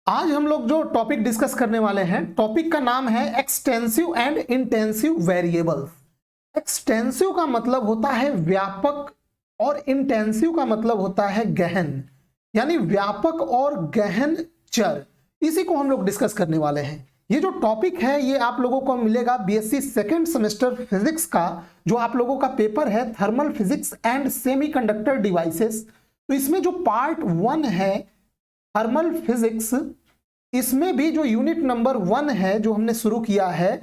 आज हम लोग जो टॉपिक डिस्कस करने वाले हैं, टॉपिक का नाम है extensive and intensive variables. Extensive का मतलब होता है व्यापक और इंटेंसिव का मतलब होता है गहन, यानी व्यापक और गहन चर। इसी को हम लोग डिस्कस करने वाले हैं। ये जो टॉपिक है ये आप लोगों को मिलेगा बीएससी सेकेंड सेमेस्टर फिजिक्स का, जो आप लोगों का पेपर है thermal physics and semiconductor devices. तो इसमें जो पार्ट 1 है थर्मल फिजिक्स, इसमें भी जो यूनिट नंबर 1 है जो हमने शुरू किया है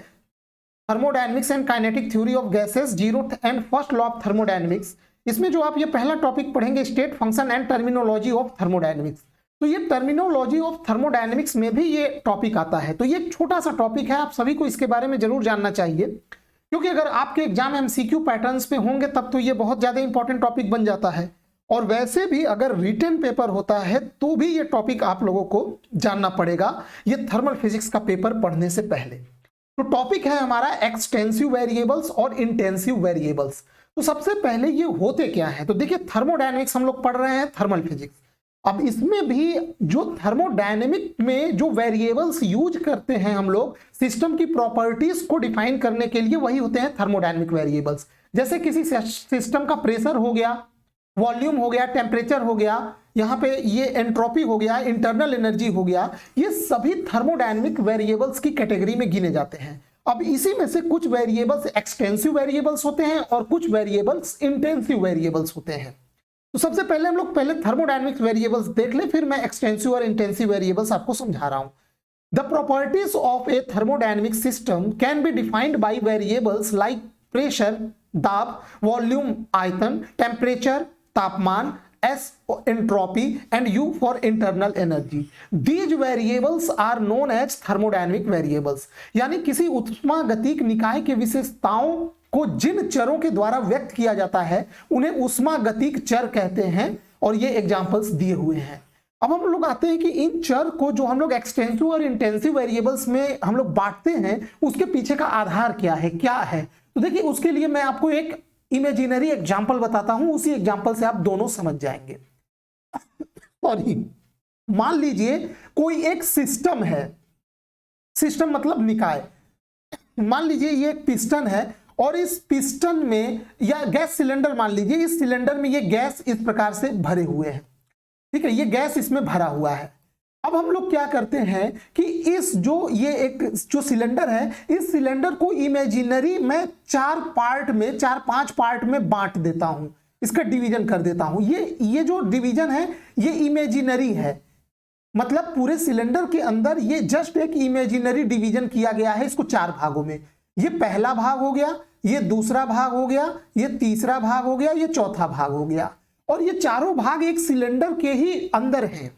thermodynamics and kinetic theory of gases, zero and first law of thermodynamics. इसमें जो आप ये पहला टॉपिक पढ़ेंगे state function and terminology of thermodynamics. तो ये टर्मिनोलॉजी ऑफ थर्मोडायनेमिक्स में भी ये टॉपिक आता है। तो ये एक छोटा सा टॉपिक है, आप सभी को इसके बारे में जरूर जानना चाहिए, क्योंकि अगर आपके एग्जाम एमसीक्यू पैटर्न्स पे होंगे तब तो ये बहुत ज्यादा इंपॉर्टेंट टॉपिक बन जाता है। और वैसे भी अगर रिटन पेपर होता है तो भी ये टॉपिक आप लोगों को जानना पड़ेगा, ये थर्मल फिजिक्स का पेपर पढ़ने से पहले। तो टॉपिक है हमारा एक्सटेंसिव वेरिएबल्स और इंटेंसिव वेरिएबल्स। तो सबसे पहले ये होते क्या है, तो देखिए थर्मोडायनेमिक्स हम लोग पढ़ रहे हैं, थर्मल फिजिक्स। अब इसमें भी जो थर्मोडायनेमिक में जो वेरिएबल्स यूज करते हैं हम लोग सिस्टम की प्रॉपर्टीज को डिफाइन करने के लिए, वही होते हैं थर्मोडायनेमिक वेरिएबल्स। जैसे किसी सिस्टम का प्रेशर हो गया, वॉल्यूम हो गया, टेम्परेचर हो गया, यहाँ पे ये एंट्रोपी हो गया, इंटरनल एनर्जी हो गया, ये सभी थर्मोडायनेमिक वेरिएबल्स की कैटेगरी में गिने जाते हैं। अब इसी में से कुछ वेरिएबल्स एक्सटेंसिव वेरिएबल्स होते हैं और कुछ वेरिएबल्स इंटेंसिव वेरिएबल्स होते हैं। तो सबसे पहले हम लोग थर्मोडायनेमिक वेरिएबल्स देख ले, फिर मैं एक्सटेंसिव और इंटेंसिव वेरिएबल्स आपको समझा रहा हूं। The properties of A thermodynamic system can be defined by variables like pressure, दाब, वॉल्यूम आयतन, टेम्परेचर तापमान, S entropy and U for internal energy. These variables are known as thermodynamic variables. यानी किसी ऊष्मागतिक निकाय के विशेषताओं को जिन चरों के द्वारा व्यक्त किया जाता है उन्हें ऊष्मागतिक चर कहते हैं, और ये एग्जांपल्स दिए हुए हैं। अब हम लोग आते हैं कि इन चर को जो हम लोग एक्सटेंसिव और इंटेंसिव वेरिएबल्स में हम लोग बांटते हैं, उसके पीछे का आधार क्या है। तो देखिए उसके लिए मैं आपको एक इमेजिनरी एग्जाम्पल बताता हूं, उसी एग्जाम्पल से आप दोनों समझ जाएंगे। सॉरी, मान लीजिए कोई एक सिस्टम है, सिस्टम मतलब निकाय। मान लीजिए ये एक पिस्टन है और इस पिस्टन में, या गैस सिलेंडर मान लीजिए, इस सिलेंडर में ये गैस इस प्रकार से भरे हुए हैं, ठीक है, ये गैस इसमें भरा हुआ है। अब हम लोग क्या करते हैं कि इस ये एक जो सिलेंडर है, इस सिलेंडर को इमेजिनरी मैं 4-5 पार्ट में बांट देता हूं, इसका डिवीजन कर देता हूं। ये जो डिवीजन है ये इमेजिनरी है, मतलब पूरे सिलेंडर के अंदर ये जस्ट एक इमेजिनरी डिवीजन किया गया है इसको 4 भागों में। ये पहला भाग हो गया, ये दूसरा भाग हो गया, ये तीसरा भाग हो गया, ये चौथा भाग हो गया, और ये चारों भाग एक सिलेंडर के ही अंदर हैं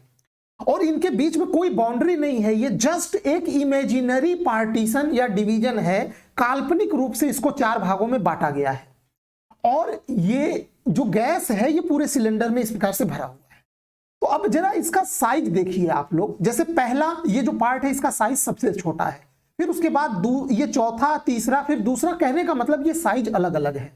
और इनके बीच में कोई बाउंड्री नहीं है। ये जस्ट एक इमेजिनरी पार्टीशन या डिवीजन है, काल्पनिक रूप से इसको 4 भागों में बांटा गया है। और ये जो गैस है ये पूरे सिलेंडर में इस प्रकार से भरा हुआ है। तो अब जरा इसका साइज देखिए आप लोग। जैसे पहला ये जो पार्ट है इसका साइज सबसे छोटा है, फिर उसके बाद ये चौथा, तीसरा, फिर दूसरा। कहने का मतलब ये साइज अलग अलग है।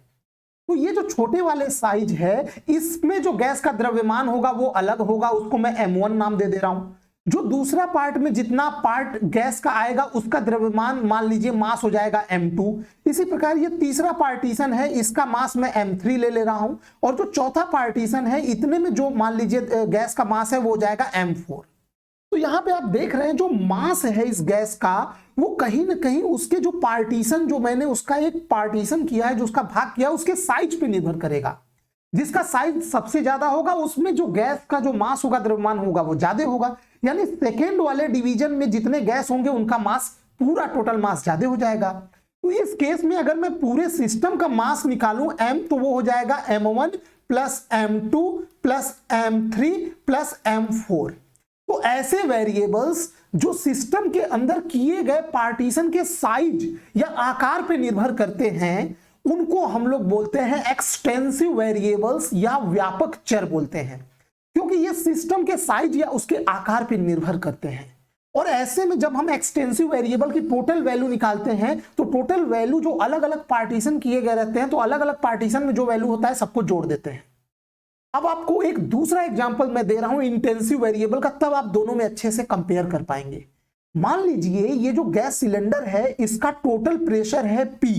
तो ये जो छोटे वाले साइज है इसमें जो गैस का द्रव्यमान होगा वो अलग होगा, उसको मैं M1 नाम दे दे रहा हूं। जो दूसरा पार्ट में जितना पार्ट गैस का आएगा उसका द्रव्यमान मान लीजिए मास हो जाएगा M2। इसी प्रकार ये तीसरा पार्टीशन है, इसका मास मैं M3 ले रहा हूं, और जो चौथा पार्टीशन है इतने में जो मान लीजिए गैस का मास है वो हो जाएगा M4। तो यहां पे आप देख रहे हैं जो मास है इस गैस का वो कहीं ना कहीं उसके जो पार्टीशन, जो मैंने उसका एक पार्टीशन किया है, जो उसका भाग किया, उसके साइज पे निर्भर करेगा। जिसका साइज सबसे ज्यादा होगा उसमें जो गैस का जो मास होगा, द्रव्यमान होगा, वो ज्यादा होगा। यानी सेकेंड वाले डिवीजन में जितने गैस होंगे उनका मास, पूरा टोटल मास ज्यादा हो जाएगा। तो इस केस में अगर मैं पूरे सिस्टम का मास निकालूं M, तो वो हो जाएगा M1 plus M2 plus M3 plus M4। तो ऐसे वेरिएबल्स जो सिस्टम के अंदर किए गए पार्टीशन के साइज या आकार पर निर्भर करते हैं उनको हम लोग बोलते हैं एक्सटेंसिव वेरिएबल्स या व्यापक चर बोलते हैं, क्योंकि ये सिस्टम के साइज या उसके आकार पर निर्भर करते हैं। और ऐसे में जब हम एक्सटेंसिव वेरिएबल की टोटल वैल्यू निकालते हैं तो टोटल वैल्यू जो अलग अलग पार्टीशन किए गए रहते हैं, तो अलग अलग पार्टीशन में जो वैल्यू होता है सबको जोड़ देते हैं। अब आपको एक दूसरा एग्जांपल मैं दे रहा हूं इंटेंसिव वेरिएबल का, तब आप दोनों में अच्छे से कंपेयर कर पाएंगे। मान लीजिए ये जो गैस सिलेंडर है इसका टोटल प्रेशर है P,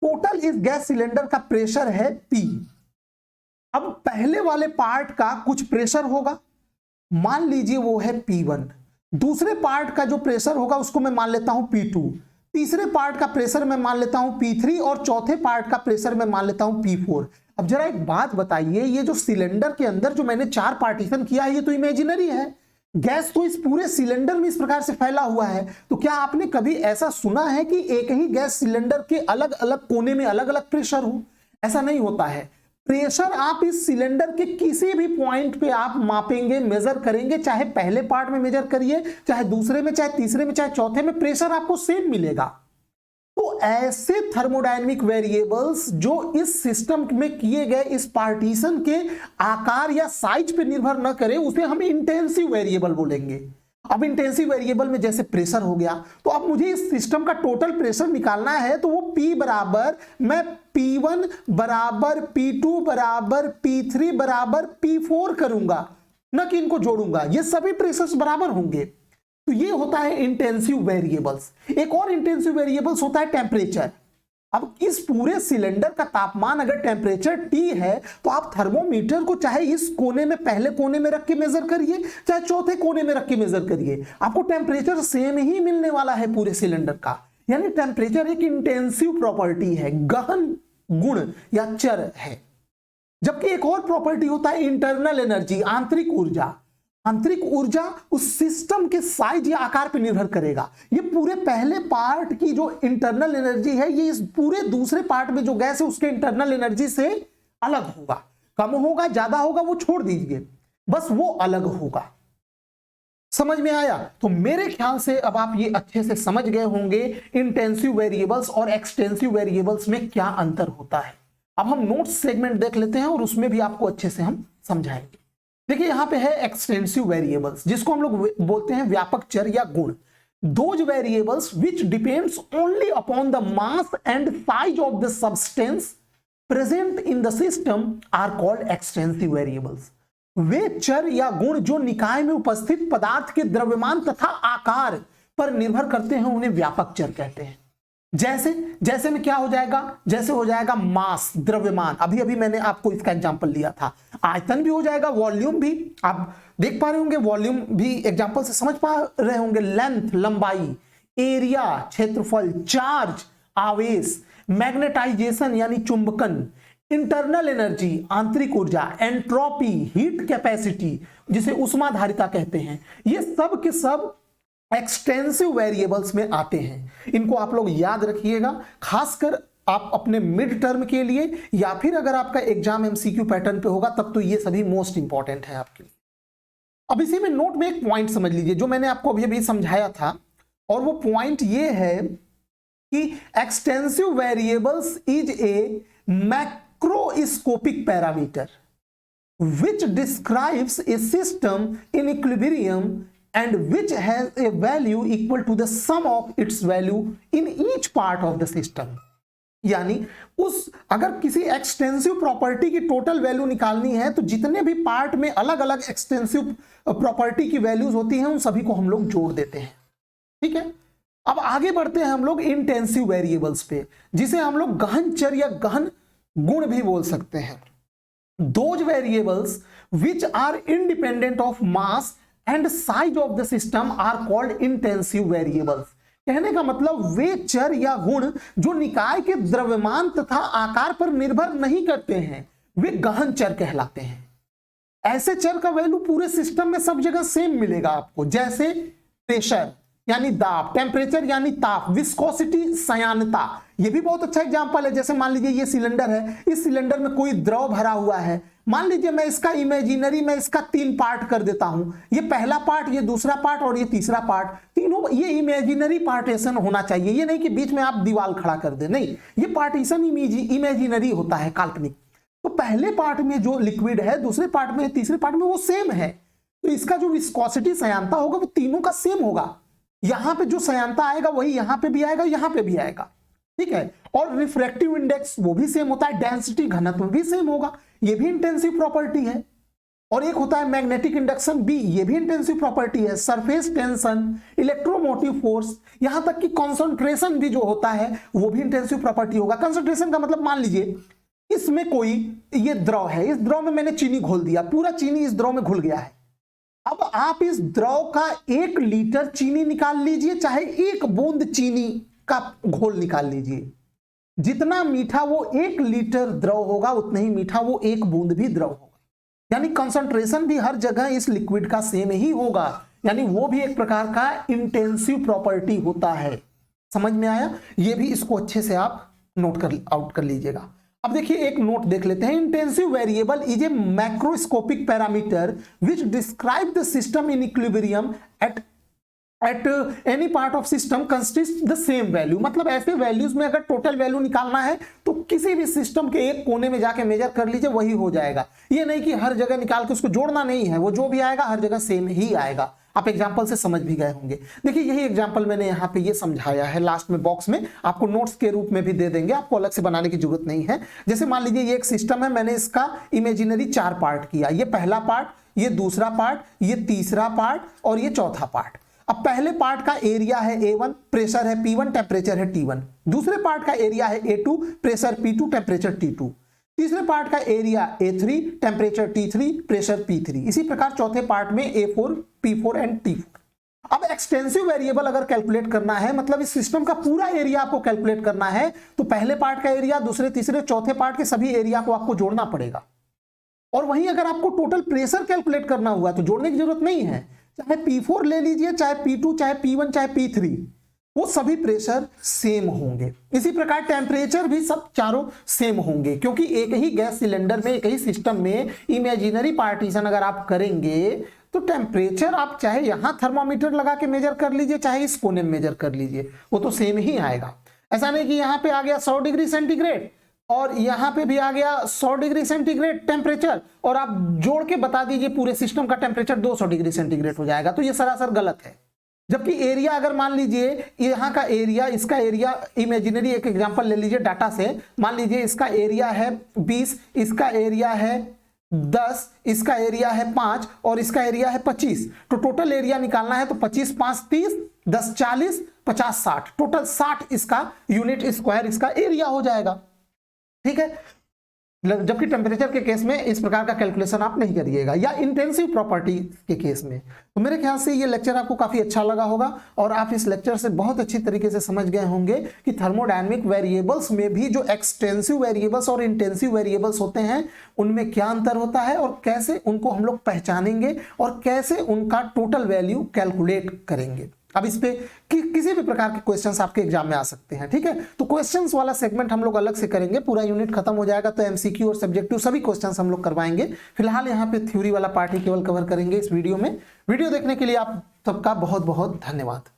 टोटल इस गैस सिलेंडर का प्रेशर है P। अब पहले वाले पार्ट का कुछ प्रेशर होगा, मान लीजिए वो है P1, दूसरे पार्ट का जो प्रेशर होगा उसको मैं मान लेता हूं P2, तीसरे पार्ट का प्रेशर मैं मान लेता हूं P3 और चौथे पार्ट का प्रेशर मैं मान लेता हूं P4। अब जरा एक बात बताइए, ये जो सिलेंडर के अंदर जो मैंने 4 पार्टीशन किया है ये तो इमेजिनरी है, गैस तो इस पूरे सिलेंडर में इस प्रकार से फैला हुआ है। तो क्या आपने कभी ऐसा सुना है कि एक ही गैस सिलेंडर के अलग अलग कोने में अलग अलग प्रेशर हो? ऐसा नहीं होता है। प्रेशर आप इस सिलेंडर के किसी भी पॉइंट पे आप मापेंगे, मेजर करेंगे, चाहे पहले पार्ट में मेजर करिए, चाहे दूसरे में, चाहे तीसरे में, चाहे चौथे में, प्रेशर आपको सेम मिलेगा। तो ऐसे थर्मोडायनेमिक वेरिएबल्स जो इस सिस्टम में किए गए इस पार्टीशन के आकार या साइज पे निर्भर न करे, उसे हम इंटेंसिव वेरिएबल बोलेंगे। अब इंटेंसिव वेरिएबल में जैसे प्रेशर हो गया, तो अब मुझे इस सिस्टम का टोटल प्रेशर निकालना है, तो वो P बराबर मैं P1 बराबर P2 बराबर P3 बराबर P4 करूंगा, न कि इनको जोड़ूंगा। ये सभी प्रेशर्स बराबर होंगे। तो ये होता है इंटेंसिव वेरिएबल्स। एक और इंटेंसिव वेरिएबल्स होता है टेम्परेचर। अब इस पूरे सिलेंडर का तापमान अगर टेम्परेचर T है, तो आप थर्मोमीटर को चाहे इस कोने में, पहले कोने में रख के मेजर करिए, चाहे चौथे कोने में रख के मेजर करिए, आपको टेम्परेचर सेम ही मिलने वाला है पूरे सिलेंडर का। यानी टेम्परेचर एक इंटेंसिव प्रॉपर्टी है, गहन गुण या चर है। जबकि एक और प्रॉपर्टी होता है इंटरनल एनर्जी, आंतरिक ऊर्जा। आंतरिक ऊर्जा उस सिस्टम के साइज या आकार पर निर्भर करेगा। ये पूरे पहले पार्ट की जो इंटरनल एनर्जी है, ये इस पूरे दूसरे पार्ट में जो गैस है उसके इंटरनल एनर्जी से अलग होगा। कम होगा, ज्यादा होगा, वो छोड़ दीजिए, बस वो अलग होगा। समझ में आया? तो मेरे ख्याल से अब आप ये अच्छे से समझ गए होंगे इंटेंसिव वेरिएबल्स और एक्सटेंसिव वेरिएबल्स में क्या अंतर होता है। अब हम नोट्स सेगमेंट देख लेते हैं और उसमें भी आपको अच्छे से हम समझाएंगे। देखिए यहां पे है एक्सटेंसिव वेरिएबल्स, जिसको हम लोग बोलते हैं व्यापक चर या गुण। Those variables which depends only upon the mass and size of the substance present in the system are called extensive variables. वे चर या गुण जो निकाय में उपस्थित पदार्थ के द्रव्यमान तथा आकार पर निर्भर करते हैं, उन्हें व्यापक चर कहते हैं। जैसे में क्या हो जाएगा? जैसे हो जाएगा मास, द्रव्यमान, अभी अभी मैंने आपको इसका एग्जांपल लिया था। आयतन भी हो जाएगा, वॉल्यूम भी आप देख पा रहे होंगे, वॉल्यूम भी एग्जांपल से समझ पा रहे होंगे। लेंथ, लंबाई, एरिया, क्षेत्रफल, चार्ज, आवेश, मैग्नेटाइजेशन यानी चुंबकन, इंटरनल एनर्जी, आंतरिक ऊर्जा, एंट्रोपी, हीट कैपेसिटी जिसे ऊष्माधारिता कहते हैं, ये सब के सब एक्सटेंसिव वेरिएबल्स में आते हैं। इनको आप लोग याद रखिएगा, खासकर आप अपने मिड टर्म के लिए, या फिर अगर आपका एग्जाम एमसीक्यू पैटर्न पे होगा तब तो ये सभी मोस्ट इंपॉर्टेंट है आपके लिए। अब इसी में नोट में एक पॉइंट समझ लीजिए जो मैंने आपको अभी अभी समझाया था, और वो पॉइंट ये है कि extensive variables is a macroscopic parameter which describes a system in equilibrium and which has a value equal to the sum of its value in each part of the system। यानी उस अगर किसी extensive property की total value निकालनी है तो जितने भी पार्ट में अलग अलग एक्सटेंसिव प्रॉपर्टी की वैल्यूज होती हैं उन सभी को हम लोग जोड़ देते हैं। ठीक है, अब आगे बढ़ते हैं हम लोग इंटेंसिव वेरिएबल्स पे, जिसे हम लोग गहन चर या गहन गुण भी बोल सकते हैं। Those variables which are independent of mass and size of the system are called intensive variables। कहने का मतलब वे चर या गुण जो निकाय के द्रव्यमान तथा आकार पर निर्भर नहीं करते हैं, वे गहन चर कहलाते हैं। ऐसे चर का वैल्यू पूरे सिस्टम में सब जगह सेम मिलेगा आपको, जैसे प्रेशर यानी दाब, टेम्परेचर यानी ताप, विस्कोसिटी सयानता, ये भी बहुत अच्छा एग्जांपल है। जैसे मान लीजिए ये सिलेंडर है, इस सिलेंडर में कोई द्रव भरा हुआ है, मान लीजिए मैं इसका इमेजिनरी में इसका 3 पार्ट कर देता हूं, ये पहला पार्ट, ये दूसरा पार्ट और ये तीसरा पार्ट, तीनों ये इमेजिनरी पार्टीशन होना चाहिए। ये नहीं कि बीच में आप दीवार खड़ा कर दे, नहीं, ये पार्टीशन इमेजिनरी होता है, काल्पनिक। तो पहले पार्ट में जो लिक्विड है, दूसरे पार्ट में, तीसरे पार्ट में वो सेम है, तो इसका जो विस्कोसिटी सयानता होगा वो तीनों का सेम होगा। यहां पे जो सयानता आएगा वही यहां पे भी आएगा, यहां पे भी आएगा। ठीक है। और रिफ्रैक्टिव इंडेक्स वो भी सेम होता है, डेंसिटी घनत्व भी सेम होगा, ये भी इंटेंसिव प्रॉपर्टी है। और एक होता है मैग्नेटिक इंडक्शन बी, ये भी इंटेंसिव प्रॉपर्टी है। सरफेस टेंशन, इलेक्ट्रोमोटिव फोर्स, यहां तक कि कंसंट्रेशन भी जो होता है वो भी इंटेंसिव प्रॉपर्टी होगा। कंसंट्रेशन का मतलब मान लीजिए इसमें कोई ये द्रव है, इस द्रव में मैंने चीनी घोल दिया, पूरा चीनी इस द्रव में घुल गया है। अब आप इस द्रव का 1 लीटर चीनी निकाल लीजिए, चाहे 1 बूंद चीनी का घोल निकाल लीजिए, जितना मीठा वो 1 लीटर द्रव होगा उतना ही मीठा वो 1 बूंद भी द्रव होगा। यानी कंसंट्रेशन भी हर जगह इस लिक्विड का सेम ही होगा, यानी वो भी एक प्रकार का इंटेंसिव प्रॉपर्टी होता है। समझ में आया? ये भी इसको अच्छे से आप नोट कर आउट कर लीजिएगा। अब देखिए एक नोट देख लेते हैं। Intensive variable is a macroscopic parameter which describe the system in equilibrium at any part of system consist the same value. मतलब ऐसे वैल्यूज में अगर टोटल वैल्यू निकालना है तो किसी भी सिस्टम के एक कोने में जाके मेजर कर लीजिए, वही हो जाएगा। ये नहीं कि हर जगह निकाल के उसको जोड़ना नहीं है, वो जो भी आएगा हर जगह सेम ही आएगा। आप एग्जाम्पल से समझ भी गए होंगे। देखिए यही एग्जाम्पल मैंने यहाँ पे ये समझाया है, लास्ट में बॉक्स में आपको नोट्स के रूप में भी दे देंगे, आपको अलग से बनाने की जरूरत नहीं है। जैसे मान लीजिए ये एक सिस्टम है, मैंने इसका इमेजिनरी 4 पार्ट किया, ये पहला पार्ट, ये दूसरा पार्ट, ये तीसरा पार्ट और ये चौथा पार्ट। अब पहले पार्ट का एरिया है A1, प्रेशर है P1, टेम्परेचर है T1। दूसरे पार्ट का एरिया है A2, pressure P2, temperature T2। तीसरे पार्ट का area A3, temperature T3, pressure P3। इसी प्रकार चौथे पार्ट में A4, P4 एंड T4। अब एक्सटेंसिव वेरिएबल अगर कैलकुलेट करना है, मतलब इस सिस्टम का पूरा एरिया आपको कैलकुलेट करना है, तो पहले पार्ट का एरिया, दूसरे, तीसरे, चौथे पार्ट के सभी एरिया को आपको जोड़ना पड़ेगा। और वहीं अगर आपको टोटल प्रेशर कैलकुलेट करना हुआ तो जोड़ने की जरूरत नहीं है, चाहे P4 ले लीजिए, चाहे P2, चाहे P1, चाहे P3, वो सभी प्रेशर सेम होंगे। इसी प्रकार टेम्परेचर भी सब चारों सेम होंगे, क्योंकि एक ही गैस सिलेंडर में, एक ही सिस्टम में इमेजिनरी पार्टीशन अगर आप करेंगे तो टेम्परेचर आप चाहे यहां थर्मामीटर लगा के मेजर कर लीजिए, चाहे इस कोने में मेजर कर लीजिए, वो तो सेम ही आएगा। ऐसा नहीं कि यहां पे आ गया 100 डिग्री सेंटीग्रेड और यहां पे भी आ गया 100 डिग्री सेंटीग्रेड टेम्परेचर और आप जोड़ के बता दीजिए पूरे सिस्टम का टेम्परेचर 200 डिग्री सेंटीग्रेड हो जाएगा, तो ये सरासर गलत है। जबकि एरिया अगर मान लीजिए यहां का एरिया, इसका एरिया इमेजिनरी एक एग्जांपल ले लीजिए डाटा से, मान लीजिए इसका एरिया है 20, इसका एरिया है 10, इसका एरिया है 5 और इसका एरिया है 25। तो टोटल एरिया निकालना है तो 25 5 30, 10 40, 50 60, टोटल 60 इसका यूनिट स्क्वायर इसका एरिया हो जाएगा। ठीक है, जबकि टेम्परेचर के केस में इस प्रकार का कैलकुलेशन आप नहीं करिएगा, या इंटेंसिव प्रॉपर्टी के केस में। तो मेरे ख्याल से ये लेक्चर आपको काफी अच्छा लगा होगा और आप इस लेक्चर से बहुत अच्छी तरीके से समझ गए होंगे कि थर्मोडायनेमिक वेरिएबल्स में भी जो एक्सटेंसिव वेरिएबल्स और इंटेंसिव वेरिएबल्स होते हैं उनमें क्या अंतर होता है और कैसे उनको हम लोग पहचानेंगे और कैसे उनका टोटल वैल्यू कैलकुलेट करेंगे। अब इस पे किसी भी प्रकार के क्वेश्चंस आपके एग्जाम में आ सकते हैं। ठीक है, तो क्वेश्चंस वाला सेगमेंट हम लोग अलग से करेंगे, पूरा यूनिट खत्म हो जाएगा तो एमसीक्यू और सब्जेक्टिव सभी क्वेश्चंस हम लोग करवाएंगे। फिलहाल यहाँ पे थ्योरी वाला पार्ट ही केवल कवर करेंगे इस वीडियो में। वीडियो देखने के लिए आप सबका बहुत बहुत धन्यवाद।